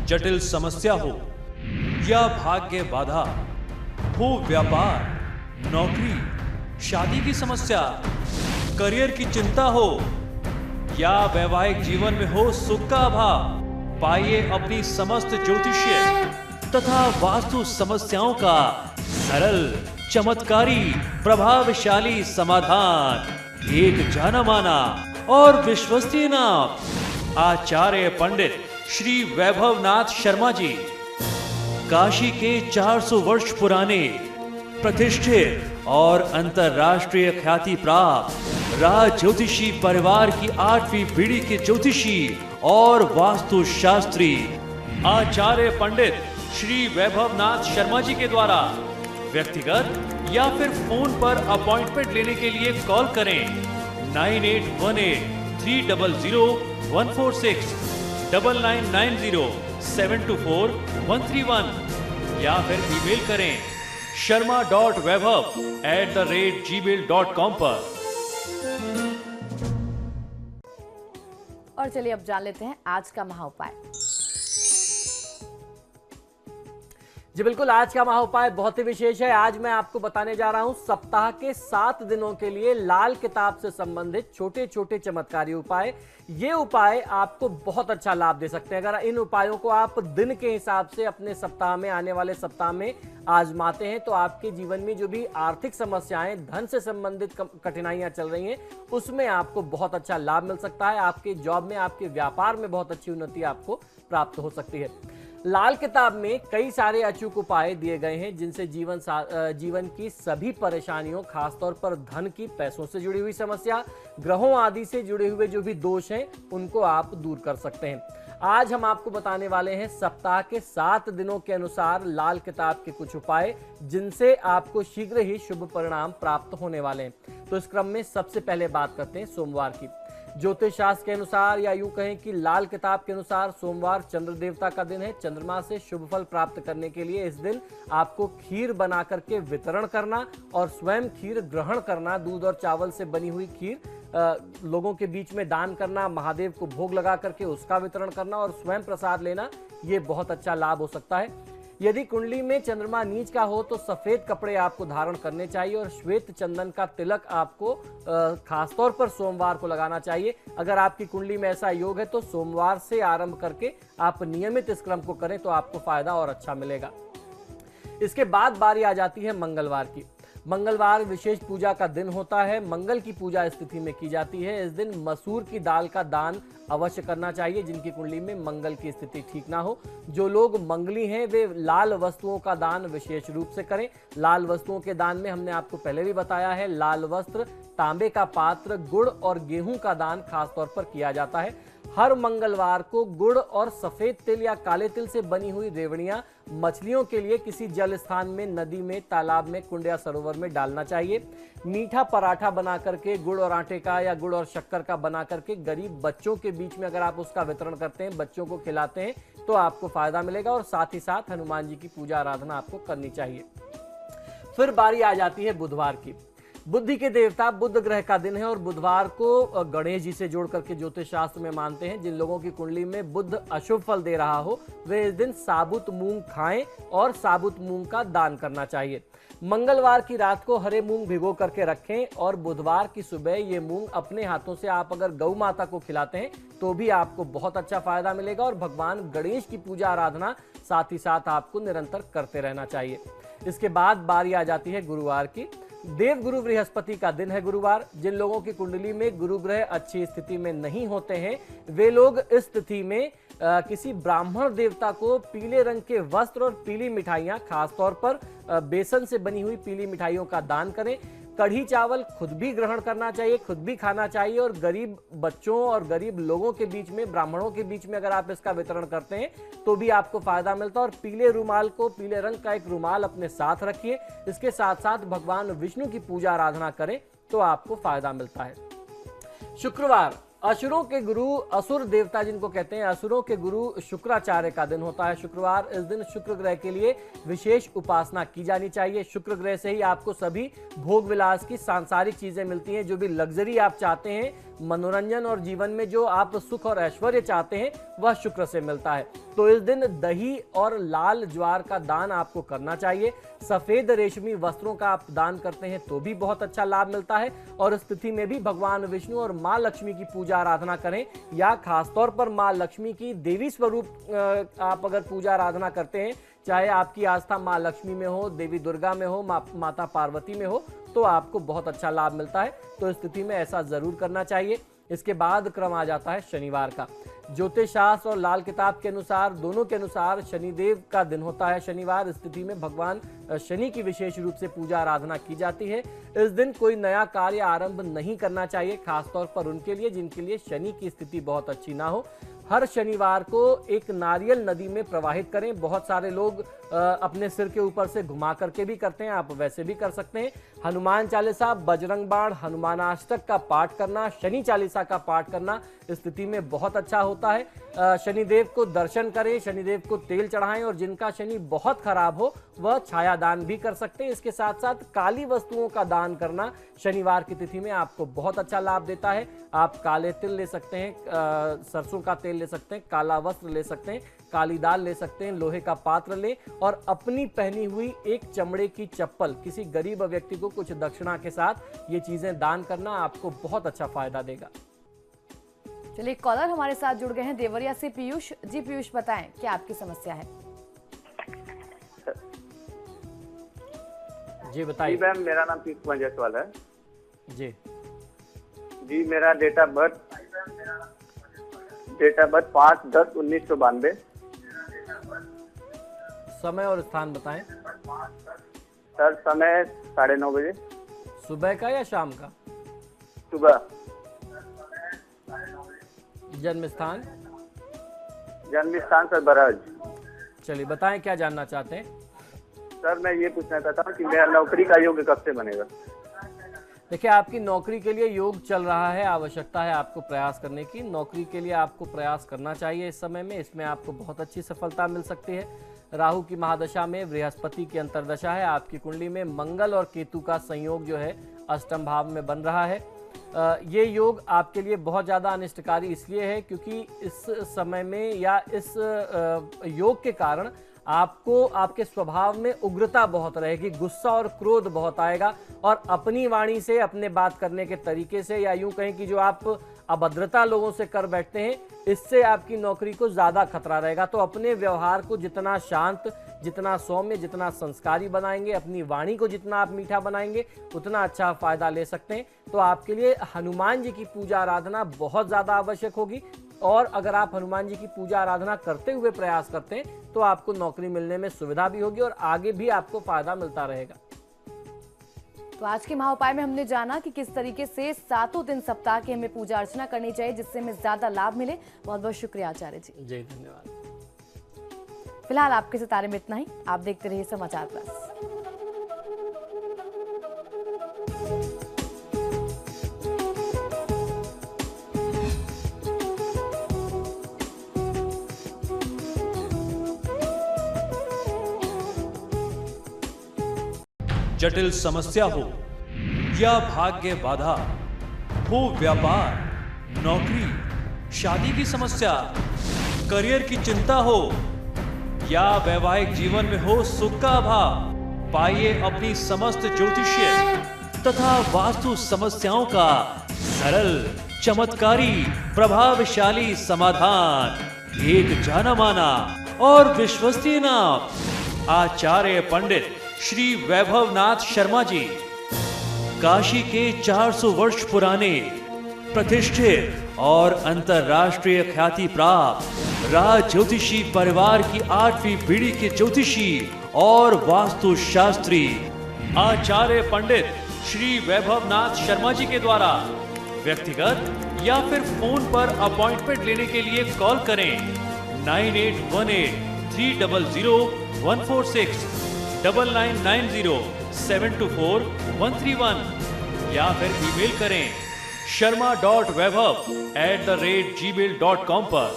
जटिल समस्या हो या भाग्य बाधा हो, व्यापार, नौकरी, शादी की समस्या, करियर की चिंता हो या वैवाहिक जीवन में हो सुख का अभाव, पाइए अपनी समस्त ज्योतिषीय तथा वास्तु समस्याओं का सरल, चमत्कारी, प्रभावशाली समाधान। एक जाना माना और विश्वसनीय नाम, आचार्य पंडित श्री वैभवनाथ शर्मा जी, काशी के 400 वर्ष पुराने प्रतिष्ठित और अंतरराष्ट्रीय ख्याति प्राप्त राज ज्योतिषी परिवार की 8वीं पीढ़ी के ज्योतिषी और वास्तु शास्त्री आचार्य पंडित श्री वैभवनाथ शर्मा जी के द्वारा व्यक्तिगत या फिर फोन पर अपॉइंटमेंट लेने के लिए कॉल करें 9818300146, 9990724131 या फिर ईमेल करें sharma.vaibhav@gmail.com पर। और चलिए अब जान लेते हैं आज का महा उपाय। जी बिल्कुल, आज का महा उपाय बहुत ही विशेष है। आज मैं आपको बताने जा रहा हूं सप्ताह के 7 दिनों के लिए लाल किताब से संबंधित छोटे छोटे चमत्कारी उपाय। ये उपाय आपको बहुत अच्छा लाभ दे सकते हैं। अगर इन उपायों को आप दिन के हिसाब से अपने सप्ताह में, आने वाले सप्ताह में आजमाते हैं तो आपके जीवन में जो भी आर्थिक समस्याएं, धन से संबंधित कठिनाइयां चल रही हैं, उसमें आपको बहुत अच्छा लाभ मिल सकता है। आपके जॉब में, आपके व्यापार में बहुत अच्छी उन्नति आपको प्राप्त हो सकती है। लाल किताब में कई सारे अचूक उपाय दिए गए हैं जिनसे जीवन की सभी परेशानियों, खासतौर पर धन की, पैसों से जुड़ी हुई समस्या, ग्रहों आदि से जुड़े हुए जो भी दोष हैं, उनको आप दूर कर सकते हैं। आज हम आपको बताने वाले हैं सप्ताह के 7 दिनों के अनुसार लाल किताब के कुछ उपाय जिनसे आपको शीघ्र ही शुभ परिणाम प्राप्त होने वाले हैं। तो इस क्रम में सबसे पहले बात करते हैं सोमवार की। ज्योतिष शास्त्र के अनुसार, या यूं कहें कि लाल किताब के अनुसार, सोमवार चंद्र देवता का दिन है। चंद्रमा से शुभ फल प्राप्त करने के लिए इस दिन आपको खीर बना करके वितरण करना और स्वयं खीर ग्रहण करना, दूध और चावल से बनी हुई खीर लोगों के बीच में दान करना, महादेव को भोग लगा करके उसका वितरण करना और स्वयं प्रसाद लेना, ये बहुत अच्छा लाभ हो सकता है। यदि कुंडली में चंद्रमा नीच का हो तो सफेद कपड़े आपको धारण करने चाहिए और श्वेत चंदन का तिलक आपको खासतौर पर सोमवार को लगाना चाहिए। अगर आपकी कुंडली में ऐसा योग है तो सोमवार से आरंभ करके आप नियमित इस क्रम को करें तो आपको फायदा और अच्छा मिलेगा। इसके बाद बारी आ जाती है मंगलवार की। मंगलवार विशेष पूजा का दिन होता है। मंगल की पूजा स्थिति में की जाती है। इस दिन मसूर की दाल का दान अवश्य करना चाहिए जिनकी कुंडली में मंगल की स्थिति ठीक ना हो। जो लोग मंगली हैं वे लाल वस्तुओं का दान विशेष रूप से करें। लाल वस्तुओं के दान में हमने आपको पहले भी बताया है, लाल वस्त्र, तांबे का पात्र, गुड़ और गेहूं का दान खासतौर पर किया जाता है। हर मंगलवार को गुड़ और सफेद तिल या काले तिल से बनी हुई रेवड़ियां मछलियों के लिए किसी जल स्थान में, नदी में, तालाब में, कुंड या सरोवर में डालना चाहिए। मीठा पराठा बना करके, गुड़ और आटे का या गुड़ और शक्कर का बना करके गरीब बच्चों के बीच में अगर आप उसका वितरण करते हैं, बच्चों को खिलाते हैं तो आपको फायदा मिलेगा। और साथ ही साथ हनुमान जी की पूजा आराधना आपको करनी चाहिए। फिर बारी आ जाती है बुधवार की। बुद्धि के देवता बुध ग्रह का दिन है और बुधवार को गणेश जी से जोड़ करके ज्योतिष शास्त्र में मानते हैं। जिन लोगों की कुंडली में बुध अशुभ फल दे रहा हो वे इस दिन साबुत मूंग खाएं और साबुत मूंग का दान करना चाहिए। मंगलवार की रात को हरे मूंग भिगो करके रखें और बुधवार की सुबह ये मूंग अपने हाथों से आप अगर गौ माता को खिलाते हैं तो भी आपको बहुत अच्छा फायदा मिलेगा। और भगवान गणेश की पूजा आराधना साथ ही साथ आपको निरंतर करते रहना चाहिए। इसके बाद बारी आ जाती है गुरुवार की। देव गुरु बृहस्पति का दिन है गुरुवार। जिन लोगों की कुंडली में गुरु ग्रह अच्छी स्थिति में नहीं होते हैं वे लोग इस स्थिति में किसी ब्राह्मण देवता को पीले रंग के वस्त्र और पीली मिठाइयां, खासतौर पर बेसन से बनी हुई पीली मिठाइयों का दान करें। कढ़ी चावल खुद भी ग्रहण करना चाहिए, खुद भी खाना चाहिए और गरीब बच्चों और गरीब लोगों के बीच में, ब्राह्मणों के बीच में अगर आप इसका वितरण करते हैं तो भी आपको फायदा मिलता है। और पीले रुमाल को, पीले रंग का एक रुमाल अपने साथ रखिए। इसके साथ साथ भगवान विष्णु की पूजा आराधना करें तो आपको फायदा मिलता है। शुक्रवार असुरों के गुरु, असुर देवता जिनको कहते हैं, असुरों के गुरु शुक्राचार्य का दिन होता है शुक्रवार। इस दिन शुक्र ग्रह के लिए विशेष उपासना की जानी चाहिए। शुक्र ग्रह से ही आपको सभी भोग विलास की सांसारिक चीजें मिलती हैं। जो भी लग्जरी आप चाहते हैं मनोरंजन और जीवन में जो आप सुख और ऐश्वर्य चाहते हैं वह शुक्र से मिलता है। तो इस दिन दही और लाल ज्वार का दान आपको करना चाहिए। सफेद रेशमी वस्त्रों का आप दान करते हैं तो भी बहुत अच्छा लाभ मिलता है। और इस तिथि में भी भगवान विष्णु और माँ लक्ष्मी की पूजा आराधना करें, या खासतौर पर माँ लक्ष्मी की देवी स्वरूप आप अगर पूजा आराधना करते हैं, चाहे आपकी आस्था माँ लक्ष्मी में हो, देवी दुर्गा में हो, माता पार्वती में हो, तो आपको बहुत अच्छा लाभ मिलता है। तो इस स्थिति में ऐसा जरूर करना चाहिए। इसके बाद क्रम आ जाता है शनिवार का। ज्योतिष शास्त्र और लाल किताब के अनुसार, दोनों के अनुसार शनिदेव का दिन होता है शनिवार। इस स्थिति में भगवान शनि की विशेष रूप से पूजा आराधना की जाती है। इस दिन कोई नया कार्य आरंभ नहीं करना चाहिए, खासतौर पर उनके लिए जिनके लिए शनि की स्थिति बहुत अच्छी ना हो। हर शनिवार को एक नारियल नदी में प्रवाहित करें। बहुत सारे लोग अपने सिर के ऊपर से घुमा करके भी करते हैं, आप वैसे भी कर सकते हैं। हनुमान चालीसा, बजरंग बाण, हनुमानाष्टक का पाठ करना, शनि चालीसा का पाठ करना इस स्थिति में बहुत अच्छा होता है। शनिदेव को दर्शन करें, शनिदेव को तेल चढ़ाएं, और जिनका शनि बहुत खराब हो वह छाया दान भी कर सकते हैं। इसके साथ साथ काली वस्तुओं का दान करना शनिवार की तिथि में आपको बहुत अच्छा लाभ देता है। आप काले तिल ले सकते हैं, सरसों का तेल ले सकते हैं, काला वस्त्र ले सकते हैं, काली दाल ले सकते हैं, लोहे का पात्र लें, और अपनी पहनी हुई एक चमड़े की चप्पल किसी गरीब व्यक्ति को कुछ दक्षिणा के साथ ये चीजें दान करना आपको बहुत अच्छा फायदा देगा। चलिए, कॉलर हमारे साथ जुड़ गए हैं देवरिया से पीयूष जी। पीयूष, बताएं क्या आपकी समस्या है? जी बताइए। जी मैम, मेरा नाम पीयूष कुमार जायसवाल है। जी जी, मेरा डेट ऑफ बर्थ 5/10/1992। समय और स्थान बताएं। सर, समय 9:30 बजे। सुबह का या शाम का? सुबह। जन्म स्थान? जन्म स्थान सर बरहज। चलिए बताएं क्या जानना चाहते हैं। सर, मैं ये पूछना चाहता हूँ कि मेरा नौकरी का योग कब से बनेगा? देखिए, आपकी नौकरी के लिए योग चल रहा है, आवश्यकता है आपको प्रयास करने की। नौकरी के लिए आपको प्रयास करना चाहिए इस समय में, इसमें आपको बहुत अच्छी सफलता मिल सकती है। राहु की महादशा में बृहस्पति की अंतर्दशा है। आपकी कुंडली में मंगल और केतु का संयोग जो है अष्टम भाव में बन रहा है। ये योग आपके लिए बहुत ज़्यादा अनिष्टकारी इसलिए है क्योंकि इस समय में या इस योग के कारण आपको आपके स्वभाव में उग्रता बहुत रहेगी, गुस्सा और क्रोध बहुत आएगा, और अपनी वाणी से, अपने बात करने के तरीके से, या यूं कहें कि जो आप अभद्रता लोगों से कर बैठते हैं, इससे आपकी नौकरी को ज़्यादा खतरा रहेगा। तो अपने व्यवहार को जितना शांत, जितना सौम्य, जितना संस्कारी बनाएंगे, अपनी वाणी को जितना आप मीठा बनाएंगे, उतना अच्छा फायदा ले सकते हैं। तो आपके लिए हनुमान जी की पूजा आराधना बहुत ज़्यादा आवश्यक होगी, और अगर आप हनुमान जी की पूजा आराधना करते हुए प्रयास करते हैं तो आपको नौकरी मिलने में सुविधा भी होगी और आगे भी आपको फायदा मिलता रहेगा। तो आज के महाउपाय में हमने जाना कि किस तरीके से 7 दिन सप्ताह की हमें पूजा अर्चना करनी चाहिए जिससे हमें ज्यादा लाभ मिले। बहुत बहुत शुक्रिया आचार्य जी। जी धन्यवाद। फिलहाल आपके सितारे में इतना ही। आप देखते रहिए समाचार प्लस। जटिल समस्या हो या भाग्य बाधा हो, व्यापार, नौकरी, शादी की समस्या, करियर की चिंता हो या वैवाहिक जीवन में हो सुख का अभाव, पाइए अपनी समस्त ज्योतिषीय तथा वास्तु समस्याओं का सरल, चमत्कारी, प्रभावशाली समाधान। एक जाना माना और विश्वसनीय नाम, आचार्य पंडित श्री वैभवनाथ शर्मा जी। काशी के 400 वर्ष पुराने, प्रतिष्ठित और अंतरराष्ट्रीय ख्याति प्राप्त राज ज्योतिषी परिवार की 8वीं पीढ़ी के ज्योतिषी और वास्तु शास्त्री आचार्य पंडित श्री वैभवनाथ शर्मा जी के द्वारा व्यक्तिगत या फिर फोन पर अपॉइंटमेंट लेने के लिए कॉल करें 9818 300 146, 9990 724 131 या फिर ईमेल करें sharma.vaibhav@gmail.com पर।